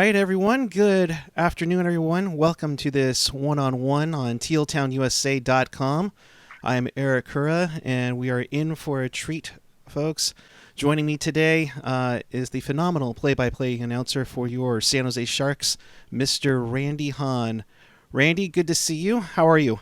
right, everyone. Good afternoon, everyone. Welcome to this one-on-one on tealtownusa.com. I'm Eric Hura, and we are in for a treat, folks. Joining me today is the phenomenal play-by-play announcer for your San Jose Sharks, Mr. Randy Hahn. Randy, good to see you. How are you?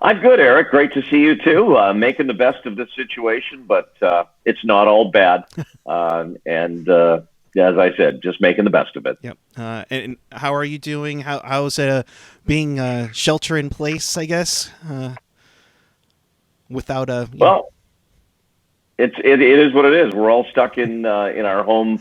I'm good, Eric. Great to see you too. Making the best of this situation, but it's not all bad. As I said, just making the best of it. Yep. And how are you doing? How's it being shelter in place, I guess, without a... Well, it is what it is. We're all stuck in our home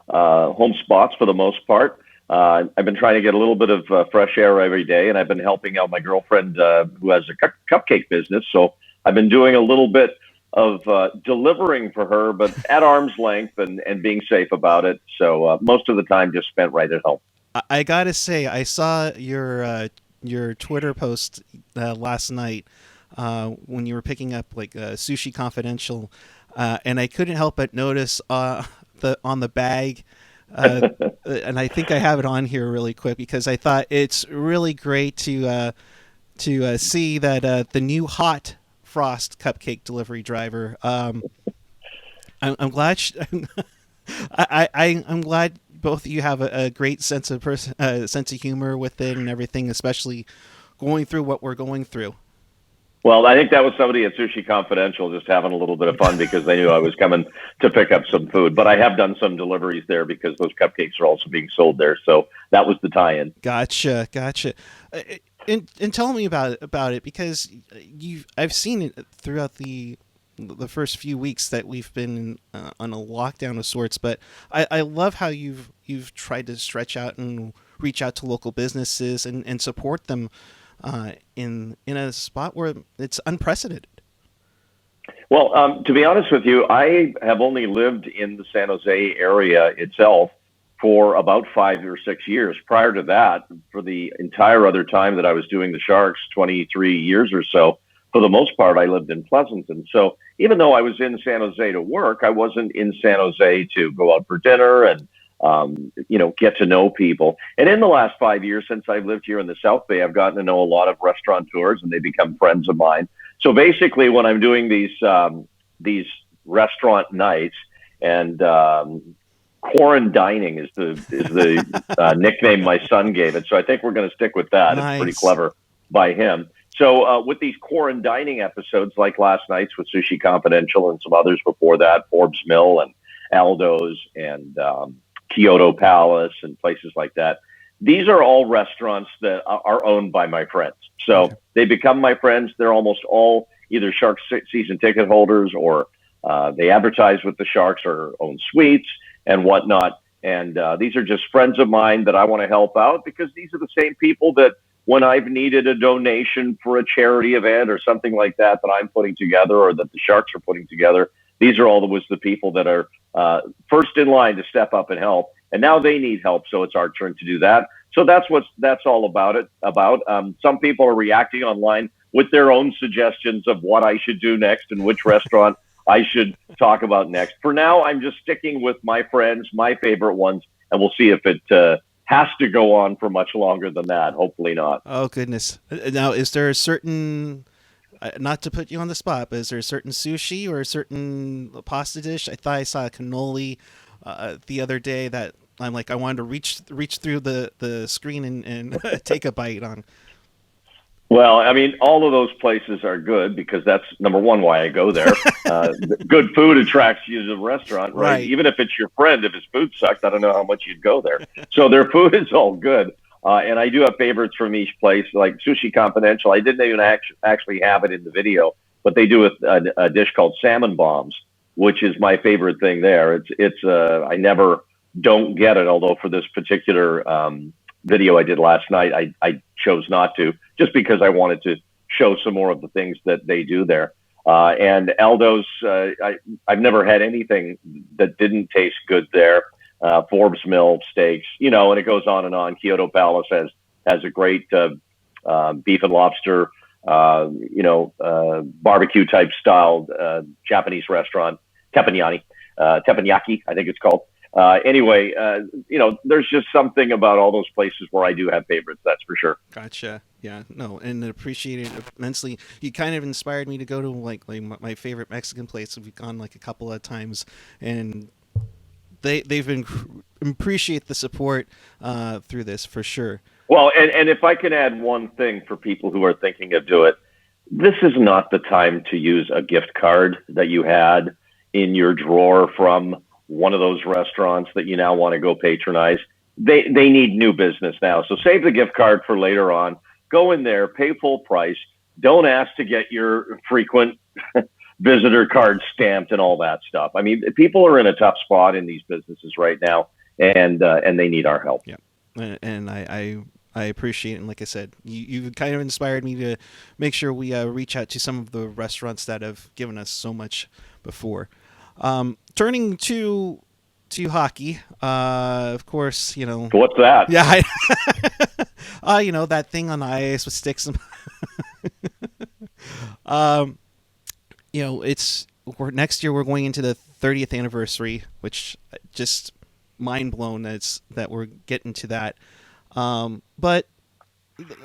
spots for the most part. I've been trying to get a little bit of fresh air every day, and I've been helping out my girlfriend who has a cupcake business. So I've been doing a little bit of delivering for her, but at arm's length and being safe about it. So most of the time just spent right at home. I gotta say, I saw your Twitter post last night when you were picking up like Sushi Confidential, and I couldn't help but notice on the bag. And I think I have it on here really quick because I thought it's really great to see that the new hot Frost cupcake delivery driver. I'm glad. I'm glad both of you have a great sense of humor with it and everything, especially going through what we're going through. Well, I think that was somebody at Sushi Confidential just having a little bit of fun because they knew I was coming to pick up some food. But I have done some deliveries there because those cupcakes are also being sold there. So that was the tie-in. Gotcha. And tell me about it because I've seen it throughout the first few weeks that we've been on a lockdown of sorts. But I love how you've tried to stretch out and reach out to local businesses and support them in a spot where it's unprecedented. Well, to be honest with you, I have only lived in the San Jose area itself for about 5 or 6 years. Prior to that, for the entire other time that I was doing the Sharks, 23 years or so, for the most part, I lived in Pleasanton. So even though I was in San Jose to work, I wasn't in San Jose to go out for dinner and get to know people. And in the last 5 years since I've lived here in the South Bay, I've gotten to know a lot of restaurateurs and they become friends of mine. So basically when I'm doing these restaurant nights and quarantining is the nickname my son gave it. So I think we're going to stick with that. Nice. It's pretty clever by him. So with these quarantining episodes like last night's with Sushi Confidential and some others before that, Forbes Mill and Aldo's and Kyoto Palace and places like that. These are all restaurants that are owned by my friends. So they become my friends. They're almost all either Sharks season ticket holders or they advertise with the Sharks or own suites and whatnot. And these are just friends of mine that I want to help out because these are the same people that when I've needed a donation for a charity event or something like that I'm putting together or that the Sharks are putting together, these are always the people that are first in line to step up and help. And now they need help, so it's our turn to do that. So that's all about it. Some people are reacting online with their own suggestions of what I should do next and which restaurant I should talk about next. For now, I'm just sticking with my friends, my favorite ones, and we'll see if it has to go on for much longer than that. Hopefully not. Oh, goodness. Now, is there a certain... not to put you on the spot, but is there a certain sushi or a certain pasta dish? I thought I saw a cannoli the other day that I wanted to reach through the screen and take a bite on. Well, I mean, all of those places are good because that's number one why I go there. Good food attracts you to the restaurant, right? Even if it's your friend, if his food sucks, I don't know how much you'd go there. So their food is all good. And I do have favorites from each place, like Sushi Confidential. I didn't even actually have it in the video, but they do a dish called salmon bombs, which is my favorite thing there. I never don't get it, although for this particular video I did last night, I chose not to, just because I wanted to show some more of the things that they do there. And Aldo's, I've never had anything that didn't taste good there. Forbes Mill steaks, and it goes on and on. Kyoto Palace has a great beef and lobster, barbecue type style Japanese restaurant, teppanyaki, I think it's called. Anyway, there's just something about all those places where I do have favorites. That's for sure. Gotcha. Yeah, no, and appreciate it immensely. You kind of inspired me to go to like my favorite Mexican place. We've gone like a couple of times, and they've been appreciate the support through this for sure. Well, and if I can add one thing for people who are thinking of doing it, this is not the time to use a gift card that you had in your drawer from one of those restaurants that you now want to go patronize. They need new business now. So save the gift card for later on. Go in there, pay full price. Don't ask to get your frequent visitor card stamped and all that stuff. I mean, people are in a tough spot in these businesses right now, and they need our help. Yeah, and I appreciate it. And like I said, you kind of inspired me to make sure we reach out to some of the restaurants that have given us so much before. Turning to hockey, of course, What's that? Yeah, that thing on the ice with sticks. Next year we're going into the 30th anniversary, which just mind blown that we're getting to that. But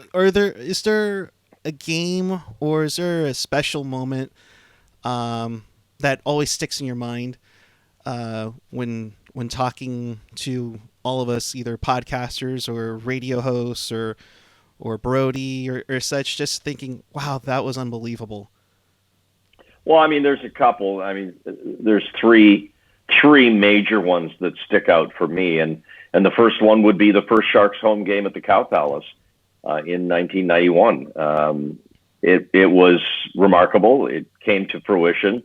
is there a game or is there a special moment that always sticks in your mind when talking to all of us, either podcasters or radio hosts or Brody or such, just thinking, wow, that was unbelievable? Well, I mean, there's a couple. I mean, there's three major ones that stick out for me, and the first one would be the first Sharks home game at the Cow Palace in 1991. It was remarkable. It came to fruition.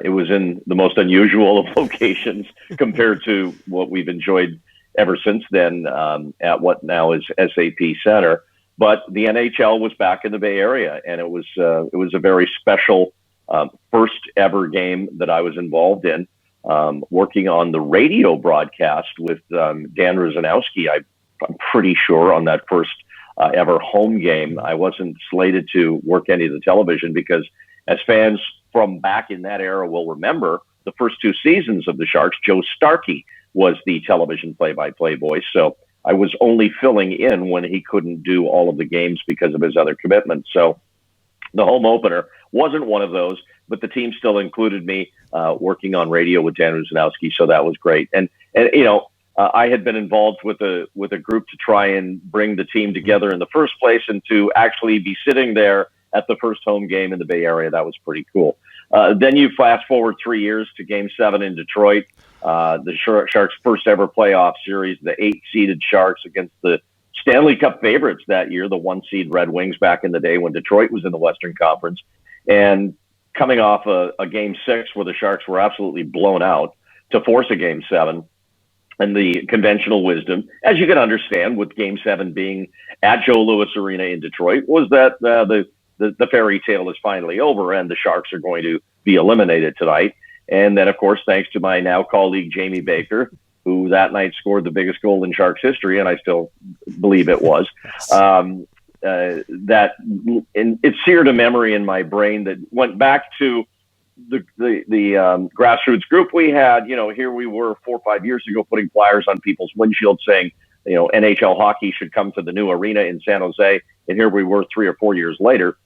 It was in the most unusual of locations compared to what we've enjoyed ever since then at what now is SAP Center. But the NHL was back in the Bay Area, and it was a very special first ever game that I was involved in, working on the radio broadcast with Dan Ruzanowski. I'm pretty sure on that first ever home game, I wasn't slated to work any of the television because, as fans from back in that era will remember, the first two seasons of the Sharks, Joe Starkey was the television play-by-play voice. So I was only filling in when he couldn't do all of the games because of his other commitments. So the home opener wasn't one of those, but the team still included me working on radio with Dan Ruzanowski, so that was great. And I had been involved with a group to try and bring the team together in the first place, and to actually be sitting there at the first home game in the Bay Area, that was pretty cool. Then you fast forward 3 years to Game 7 in Detroit, the Sharks' first ever playoff series, the 8-seeded Sharks against the Stanley Cup favorites that year, the 1-seed Red Wings back in the day when Detroit was in the Western Conference. And coming off a Game 6 where the Sharks were absolutely blown out to force a Game 7. And the conventional wisdom, as you can understand, with Game 7 being at Joe Louis Arena in Detroit, was that the fairy tale is finally over and the Sharks are going to be eliminated tonight. And then, of course, thanks to my now colleague, Jamie Baker, who that night scored the biggest goal in Sharks history, and I still believe it was, it's seared a memory in my brain that went back to the grassroots group we had. Here we were 4 or 5 years ago putting flyers on people's windshields saying, NHL hockey should come to the new arena in San Jose. And here we were 3 or 4 years later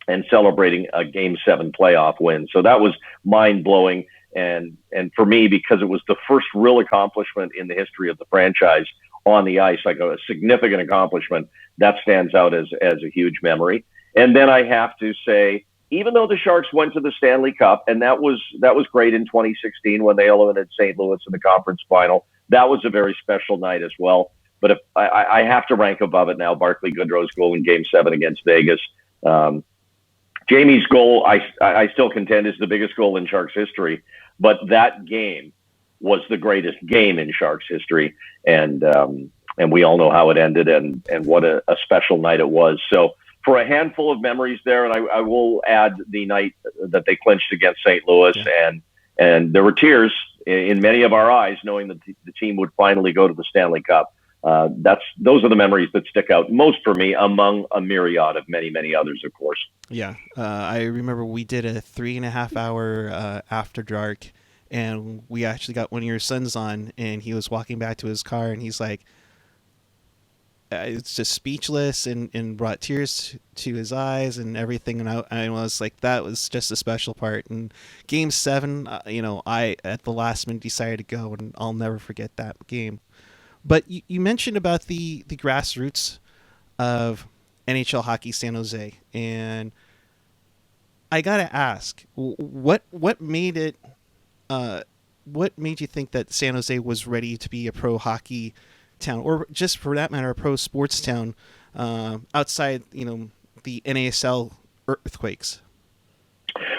and celebrating a Game 7 playoff win. So that was mind blowing. And for me, because it was the first real accomplishment in the history of the franchise on the ice, like a significant accomplishment, that stands out as a huge memory. And then I have to say, even though the Sharks went to the Stanley Cup, and that was great in 2016 when they eliminated St. Louis in the conference final, that was a very special night as well. But if I have to rank above it now, Barclay Goodrow's goal in Game 7 against Vegas. Jamie's goal, I still contend, is the biggest goal in Sharks history. But that game was the greatest game in Sharks history, and we all know how it ended, and what a special night it was. So for a handful of memories there, and I will add the night that they clinched against St. Louis, and there were tears in many of our eyes knowing that the team would finally go to the Stanley Cup. Those are the memories that stick out most for me, among a myriad of many, many others, of course. Yeah. I remember we did a 3.5 hour after dark, and we actually got one of your sons on, and he was walking back to his car, and he's like, it's just speechless, and brought tears to his eyes and everything. And I was like, that was just a special part. And Game 7, I at the last minute decided to go, and I'll never forget that game. But you mentioned about the grassroots of NHL Hockey San Jose, and I gotta ask, what made it? What made you think that San Jose was ready to be a pro hockey town, or just for that matter, a pro sports town, outside the NASL earthquakes?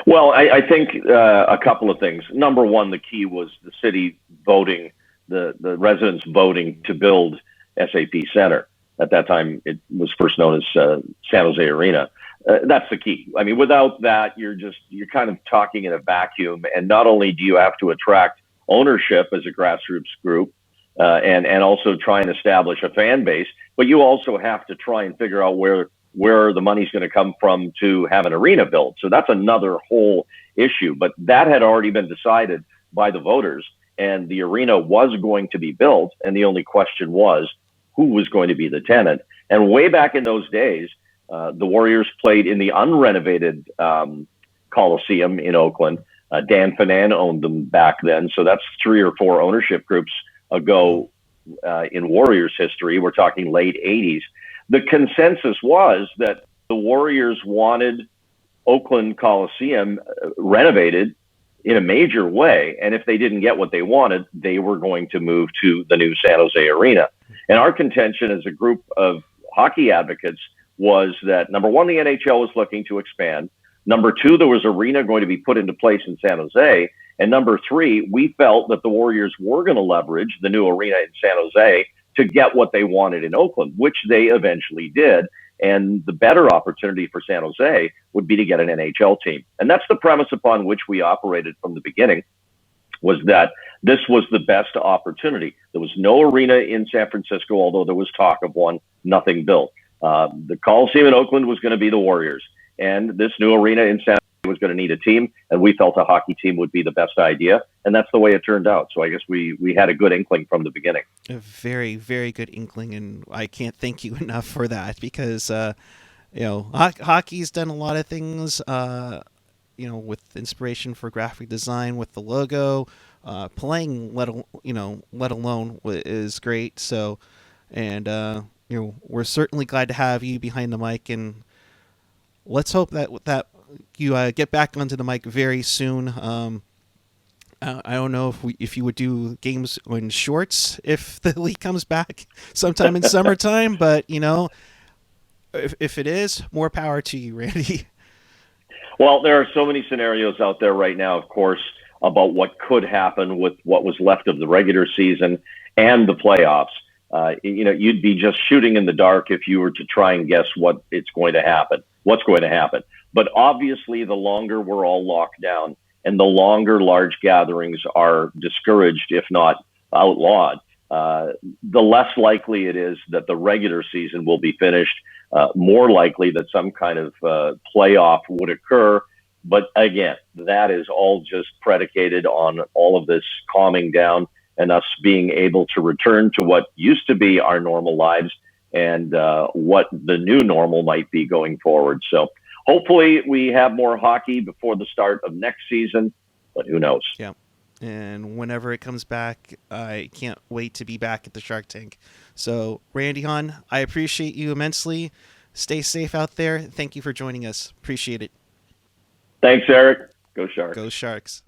Well, I think a couple of things. Number one, the key was the city voting, the residents voting to build SAP Center. At that time, it was first known as San Jose Arena. That's the key. I mean, without that, you're kind of talking in a vacuum. And not only do you have to attract ownership as a grassroots group, and also try and establish a fan base, but you also have to try and figure out where the money's going to come from to have an arena built. So that's another whole issue. But that had already been decided by the voters, and the arena was going to be built. And the only question was who was going to be the tenant. And way back in those days, the Warriors played in the unrenovated Coliseum in Oakland. Dan Finan owned them back then. So that's 3 or 4 ownership groups ago in Warriors history. We're talking late 80s. The consensus was that the Warriors wanted Oakland Coliseum renovated in a major way. And if they didn't get what they wanted, they were going to move to the new San Jose Arena. And our contention as a group of hockey advocates was that, number one, the NHL was looking to expand. Number two, there was an arena going to be put into place in San Jose. And number three, we felt that the Warriors were going to leverage the new arena in San Jose to get what they wanted in Oakland, which they eventually did. And the better opportunity for San Jose would be to get an NHL team. And that's the premise upon which we operated from the beginning, was that this was the best opportunity. There was no arena in San Francisco, although there was talk of one, nothing built. The Coliseum in Oakland was going to be the Warriors. And this new arena in San Jose was going to need a team, and we felt a hockey team would be the best idea. And that's the way it turned out. So I guess we had a good inkling from the beginning. A very, very good inkling, and I can't thank you enough for that, because hockey's done a lot of things, with inspiration for graphic design, with the logo, playing, let alone is great. So, and we're certainly glad to have you behind the mic, and let's hope that you get back onto the mic very soon. I don't know if you would do games in shorts if the league comes back sometime in summertime, but if it is, more power to you, Randy. Well, there are so many scenarios out there right now, of course, about what could happen with what was left of the regular season and the playoffs. You'd be just shooting in the dark if you were to try and guess what's going to happen. But obviously, the longer we're all locked down and the longer large gatherings are discouraged, if not outlawed, the less likely it is that the regular season will be finished. More likely that some kind of playoff would occur. But again, that is all just predicated on all of this calming down and us being able to return to what used to be our normal lives and what the new normal might be going forward. So hopefully we have more hockey before the start of next season, but who knows? Yeah. And whenever it comes back, I can't wait to be back at the Shark Tank. So, Randy Hahn, I appreciate you immensely. Stay safe out there. Thank you for joining us. Appreciate it. Thanks, Eric. Go Sharks. Go Sharks.